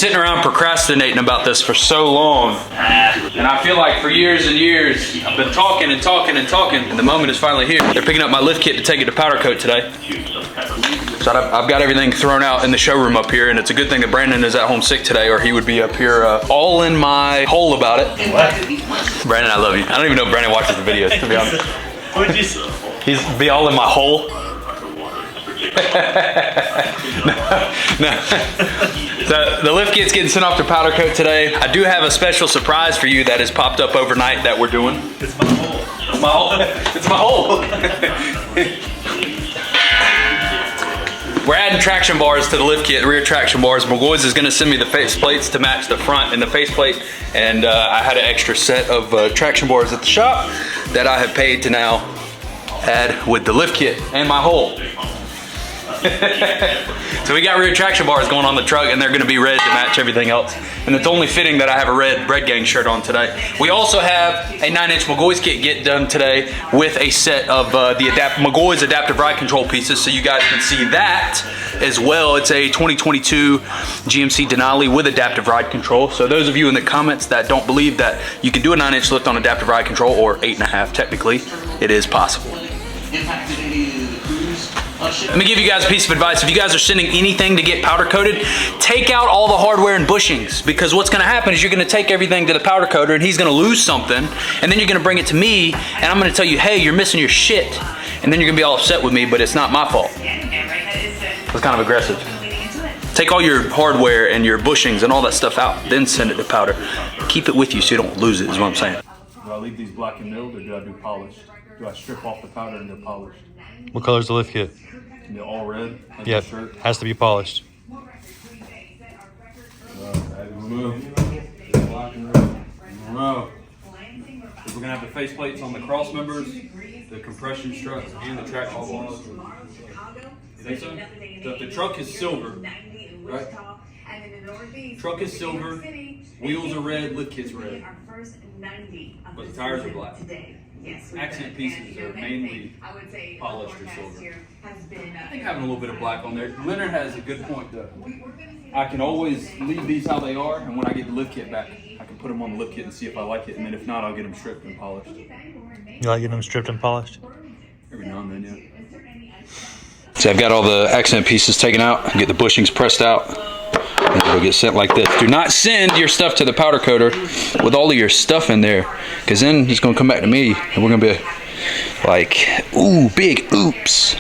sitting around procrastinating about this for so long. And I feel like for years and years, I've been talking and talking and talking, and the moment is finally here. They're picking up my lift kit to take it to powder coat today. So I've got everything thrown out in the showroom up here, and it's a good thing that Brandon is at home sick today, or he would be up here all in my hole about it. What? Brandon, I love you. I don't even know if Brandon watches the videos, to be honest. What'd you say? He's be all in my hole. No. So the lift kit's getting sent off to powder coat today. I do have a special surprise for you that has popped up overnight that we're doing. It's my hole. It's my hole. It's my hole. We're adding traction bars to the lift kit, rear traction bars. Mcgaughys is gonna send me the face plates to match the front and the face plate. And I had an extra set of traction bars at the shop that I have paid to now add with the lift kit and my hole. So we got rear traction bars going on the truck, and they're gonna be red to match everything else. And it's only fitting that I have a red Bread Gang shirt on today. We also have a 9-inch Mcgaughys kit get done today with a set of the Mcgaughys adaptive ride control pieces, so you guys can see that as well. It's a 2022 GMC Denali with adaptive ride control. So those of you in the comments that don't believe that you can do a 9-inch lift on adaptive ride control, or 8.5 technically, it is possible. Let me give you guys a piece of advice. If you guys are sending anything to get powder coated, take out all the hardware and bushings, because what's gonna happen is you're gonna take everything to the powder coater and he's gonna lose something, and then you're gonna bring it to me and I'm gonna tell you, hey, you're missing your shit. And then you're gonna be all upset with me, but it's not my fault. It's kind of aggressive. Take all your hardware and your bushings and all that stuff out, then send it to powder. Keep it with you so you don't lose it, is what I'm saying. Do I leave these black and milled, or do I do polished? Do I strip off the powder and do polished? What color's the lift kit? They're all red. Like Yep, shirt. has to be polished. Remove. Black and red. Remove. We're gonna have the face plates on the cross members, the compression struts, and the traction bars. You think so? So if the truck is silver, right? Truck is silver, wheels are red, lift kit's red, but the tires are black. Accent pieces are mainly polished or silver. I think having a little bit of black on there. Leonard has a good point though. I can always leave these how they are, and when I get the lift kit back, I can put them on the lift kit and see if I like it, and then if not, I'll get them stripped and polished. You like getting them stripped and polished? Every now and then, yeah. So I've got all the accent pieces taken out, get the bushings pressed out, and it'll get sent like this. Do not send your stuff to the powder coater with all of your stuff in there, because then he's gonna come back to me and we're gonna be like, ooh, big oops.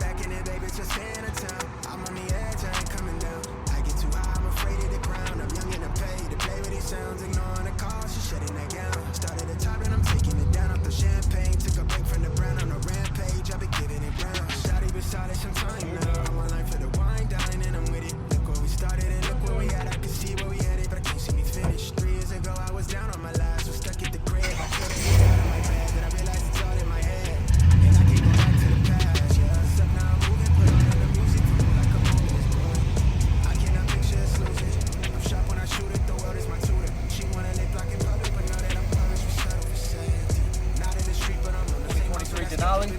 Denali,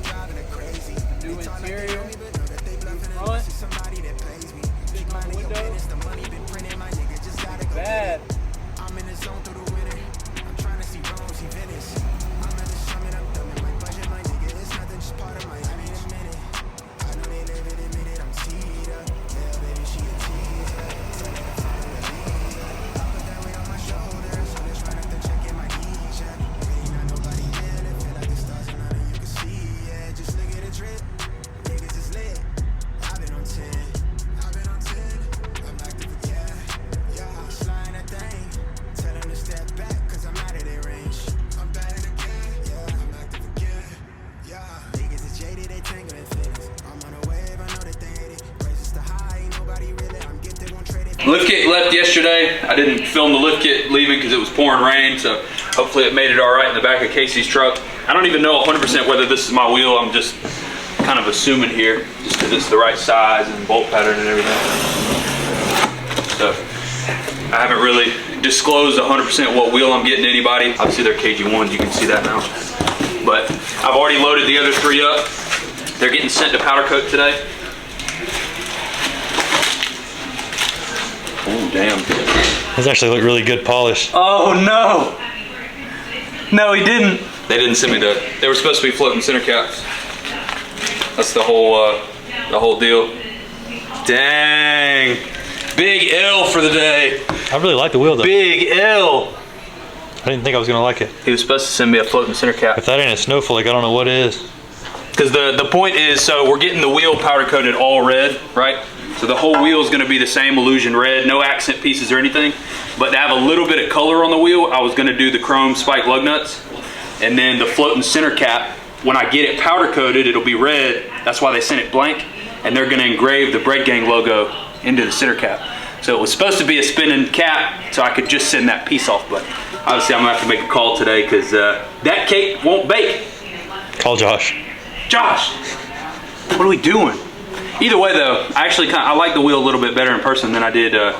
the new interior, front, window, bad. Lift kit left yesterday. I didn't film the lift kit leaving because it was pouring rain, so hopefully it made it all right in the back of Casey's truck. I don't even know 100% whether this is my wheel. I'm just kind of assuming here, just because it's the right size and bolt pattern and everything. So I haven't really disclosed 100% what wheel I'm getting to anybody. Obviously they're KG1s, you can see that now. But I've already loaded the other 3 up. They're getting sent to powder coat today. Oh, damn. Those actually look really good polished. Oh, no. No, he didn't. They didn't send me the, they were supposed to be floating center caps. That's the whole deal. Dang. Big L for the day. I really like the wheel though. Big L. I didn't think I was gonna like it. He was supposed to send me a floating center cap. If that ain't a snowflake, I don't know what it is. Because the point is, so we're getting the wheel powder coated all red, right? So the whole wheel is going to be the same illusion red, no accent pieces or anything. But to have a little bit of color on the wheel, I was going to do the chrome spike lug nuts. And then the floating center cap, when I get it powder coated, it'll be red. That's why they sent it blank. And they're going to engrave the Bread Gang logo into the center cap. So it was supposed to be a spinning cap, so I could just send that piece off. But obviously I'm going to have to make a call today because that cake won't bake. Call Josh. Josh, what are we doing? Either way though, I like the wheel a little bit better in person than I did. I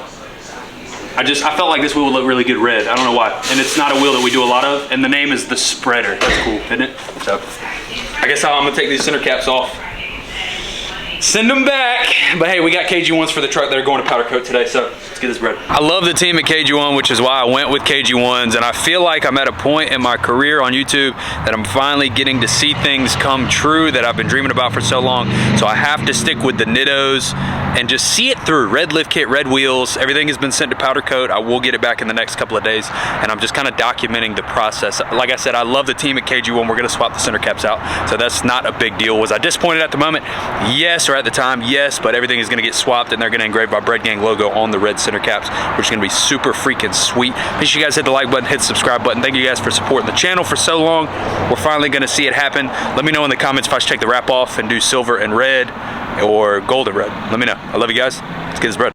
felt like this wheel would look really good red. I don't know why. And it's not a wheel that we do a lot of. And the name is the Spreader. That's cool, isn't it? So I guess I'm gonna take these center caps off. Send them back. But hey, we got KG1s for the truck that are going to powder coat today, so let's get this bread. I love the team at KG1, which is why I went with KG1s, and I feel like I'm at a point in my career on YouTube that I'm finally getting to see things come true that I've been dreaming about for so long. So I have to stick with the Nittos and just see it through. Red lift kit, red wheels, everything has been sent to powder coat. I will get it back in the next couple of days, and I'm just kind of documenting the process. Like I said, I love the team at KG1. We're gonna swap the center caps out, so that's not a big deal. Was I disappointed at the moment? Yes, or at the time, yes, but everything is gonna get swapped and they're gonna engrave our Bread Gang logo on the red center caps, which is gonna be super freaking sweet. Make sure you guys hit the like button, hit the subscribe button. Thank you guys for supporting the channel for so long. We're finally gonna see it happen. Let me know in the comments if I should take the wrap off and do silver and red or gold and red. Let me know. I love you guys. Let's get this bread.